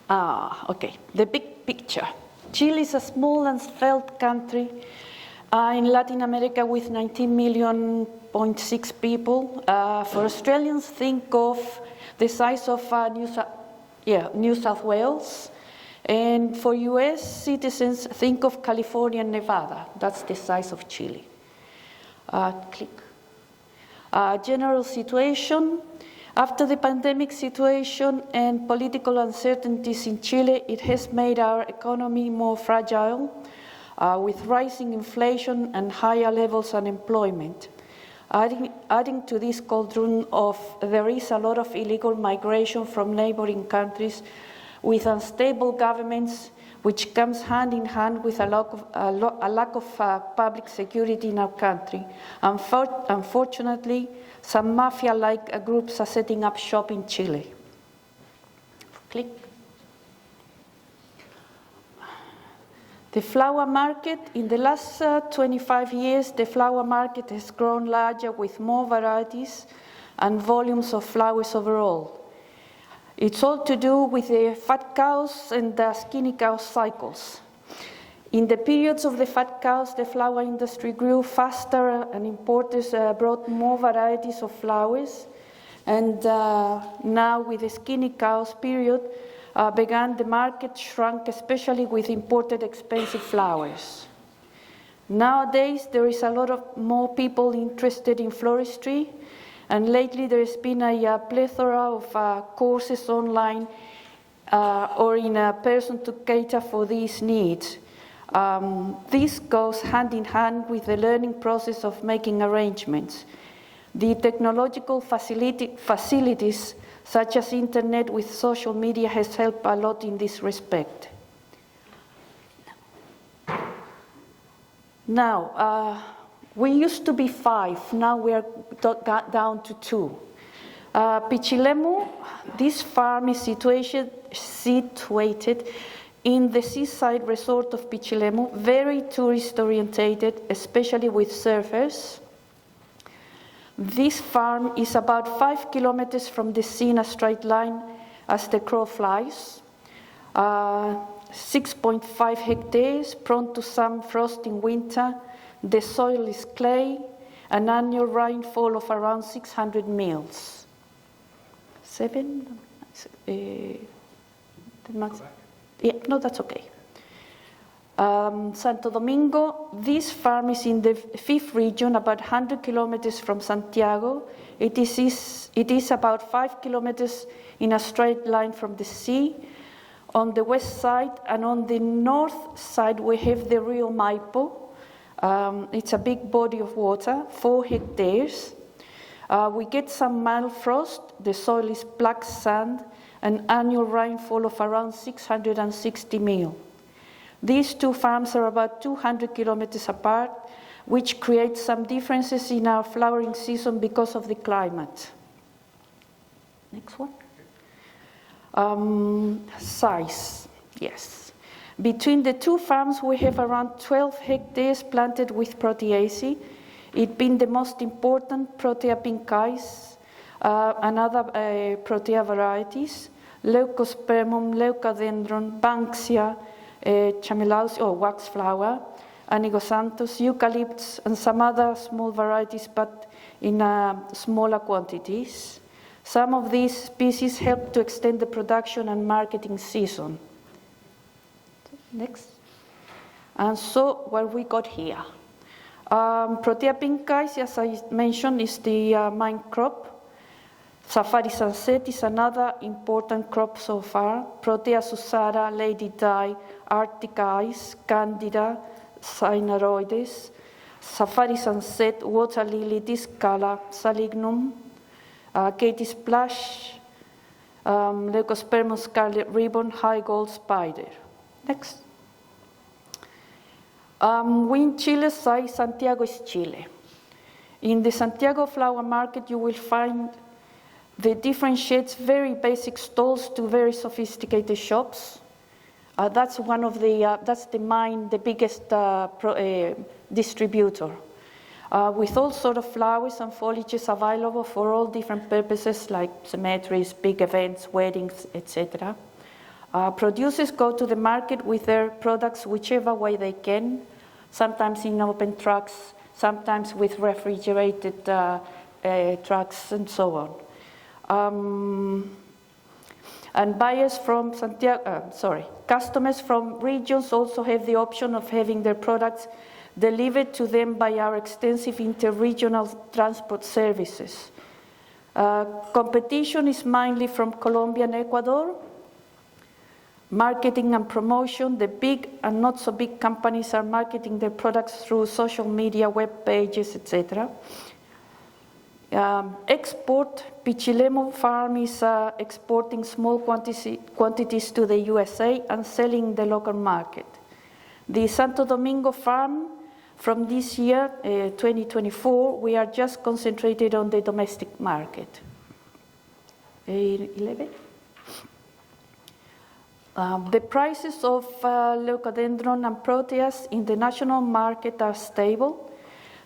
Okay, the big picture. Chile is a small and svelte country in Latin America with 19.6 million people. For Australians, think of the size of New South Wales. And for US citizens, think of California and Nevada. That's the size of Chile. Click. General situation. After the pandemic situation and political uncertainties in Chile, it has made our economy more fragile, with rising inflation and higher levels of unemployment. Adding to this cauldron there is a lot of illegal migration from neighboring countries with unstable governments, which comes hand in hand with a lack of public security in our country. Unfortunately, some mafia-like groups are setting up shop in Chile. Click. The flower market. In the last 25 years, the flower market has grown larger with more varieties and volumes of flowers overall. It's all to do with the fat cows and the skinny cow cycles. In the periods of the fat cows, the flower industry grew faster and importers brought more varieties of flowers. And now with the skinny cows period the market shrunk, especially with imported expensive flowers. Nowadays, there is a lot of more people interested in floristry, and lately there has been a plethora of courses online or in person to cater for these needs. This goes hand in hand with the learning process of making arrangements. The technological facilities such as internet with social media has helped a lot in this respect. Now, we used to be 5, now we are down to 2. Pichilemu, this farm is situated in the seaside resort of Pichilemu, very tourist-orientated, especially with surfers. This farm is about 5 kilometers from the sea in a straight line as the crow flies. 6.5 hectares, prone to some frost in winter. The soil is clay, an annual rainfall of around 600 mils. 7? Yeah, no, that's okay. Santo Domingo, this farm is in the 5th region, about 100 kilometers from Santiago. It is about 5 kilometers in a straight line from the sea. On the west side and on the north side, we have the Rio Maipo. It's a big body of water, 4 hectares. We get some mild frost. The soil is black sand, an annual rainfall of around 660 mil. These two farms are about 200 kilometers apart, which creates some differences in our flowering season because of the climate. Next one. Size, yes. Between the two farms, we have around 12 hectares planted with Proteaceae, it being the most important Protea pincais, and other Protea varieties, Leucospermum, Leucadendron, Banksia, Chamelaus, or waxflower, Anigosanthus, eucalypts, and some other small varieties, but in smaller quantities. Some of these species help to extend the production and marketing season. Next. And so what we got here. Protea pincais, as I mentioned, is the main crop. Safari Sunset is another important crop so far. Protea susara, Lady Di, Arctic Ice, Candida, Cynaroides, Safari Sunset, Water Lily, Discala, Salignum, Katy Splash, Leucospermum Scarlet Ribbon, High Gold Spider. Next. We in Chile say Santiago is Chile. In the Santiago flower market, you will find the different shades, very basic stalls to very sophisticated shops. That's one of the, that's the biggest distributor. With all sort of flowers and foliages available for all different purposes like cemeteries, big events, weddings, etc. Producers go to the market with their products whichever way they can, sometimes in open trucks, sometimes with refrigerated trucks, and so on. And customers from regions also have the option of having their products delivered to them by our extensive interregional transport services. Competition is mainly from Colombia and Ecuador. Marketing and promotion, the big and not so big companies are marketing their products through social media, web pages, etc. Export, Pichilemu Farm is exporting small quantities to the USA and selling the local market. The Santo Domingo Farm, from this year, 2024, we are just concentrated on the domestic market. 11. The prices of leucadendron and proteas in the national market are stable.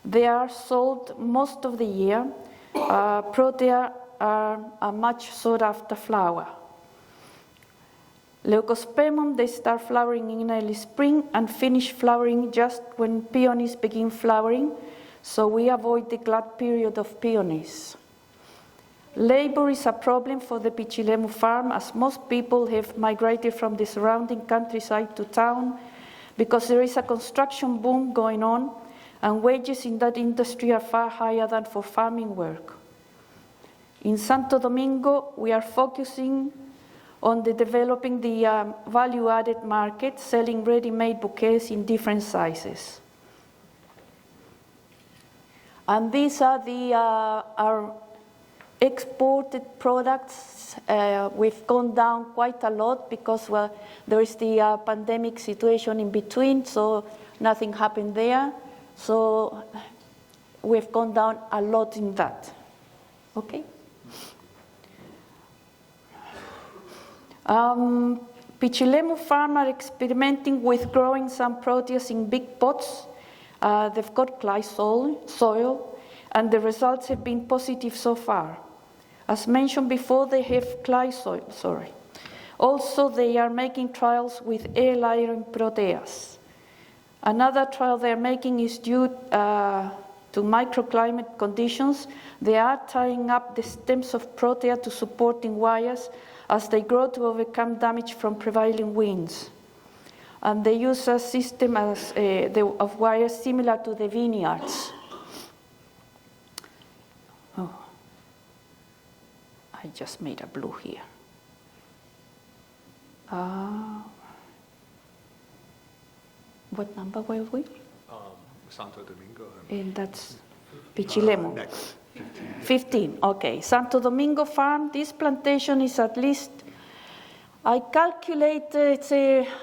They are sold most of the year. Protea are a much sought after flower. Leucospermum, they start flowering in early spring and finish flowering just when peonies begin flowering, so we avoid the glut period of peonies. Labor is a problem for the Pichilemu farm, as most people have migrated from the surrounding countryside to town because there is a construction boom going on and wages in that industry are far higher than for farming work. In Santo Domingo, we are focusing on developing the value-added market, selling ready-made bouquets in different sizes. And these are our exported products. We've gone down quite a lot because, well, there is the pandemic situation in between, so nothing happened there. So we've gone down a lot in that. Okay? Pichilemu farm are experimenting with growing some proteas in big pots. They've got clay soil, and the results have been positive so far. As mentioned before, they have clay soil, Also, they are making trials with air-layering proteas. Another trial they're making is due to microclimate conditions. They are tying up the stems of protea to supporting wires as they grow to overcome damage from prevailing winds. And they use a system of wires similar to the vineyards. Oh, I just made a blue here. What number were we? Santo Domingo. And that's Pichilemu. Next. 15, okay. Santo Domingo farm, this plantation is at least, I calculate it's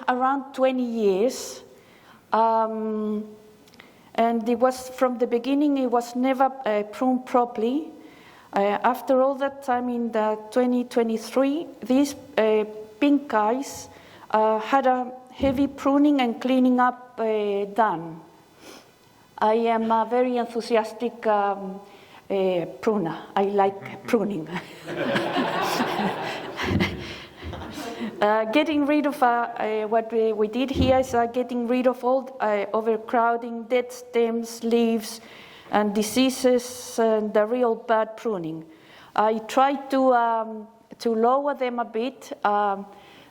around 20 years. And it was, from the beginning, it was never pruned properly. After all that time in the 2023, these pink eyes had a heavy pruning and cleaning up done. I am a very enthusiastic pruner. I like pruning. Getting rid of what we did here is getting rid of all overcrowding, dead stems, leaves, and diseases, and the real bad pruning. I tried to lower them a bit.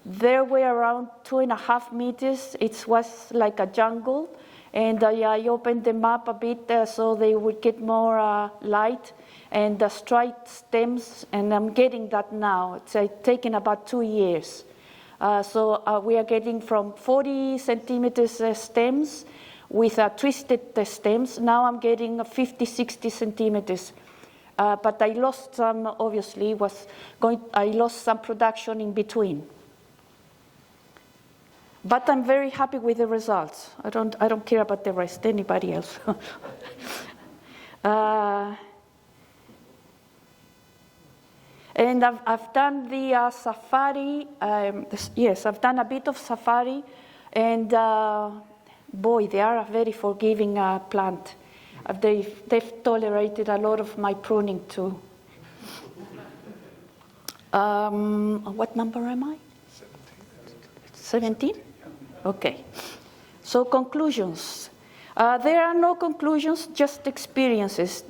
They were around 2.5 meters. It was like a jungle. And I opened them up a bit so they would get more light and straight stems, and I'm getting that now. It's taken about 2 years. So we are getting from 40 centimeters stems with twisted stems. Now I'm getting 50, 60 centimeters. But I lost some, obviously, I lost some production in between. But I'm very happy with the results. I don't care about the rest, anybody else. And I've done the safari. Yes, I've done a bit of safari. And boy, they are a very forgiving plant. They've tolerated a lot of my pruning too. What number am I? 17? Okay. So conclusions. There are no conclusions, just experiences.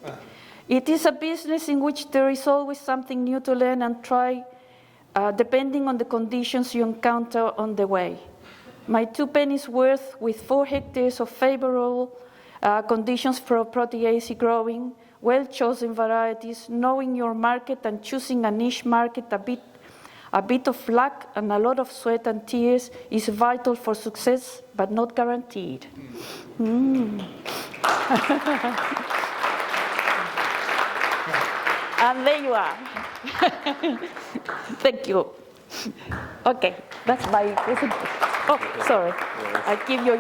It is a business in which there is always something new to learn and try, depending on the conditions you encounter on the way. My 2 pennies worth with 4 hectares of favorable conditions for Proteas growing, well-chosen varieties, knowing your market and choosing a niche market, a bit of luck and a lot of sweat and tears is vital for success, but not guaranteed. And there you are. Thank you. Okay, that's my presentation. Oh, sorry. I give you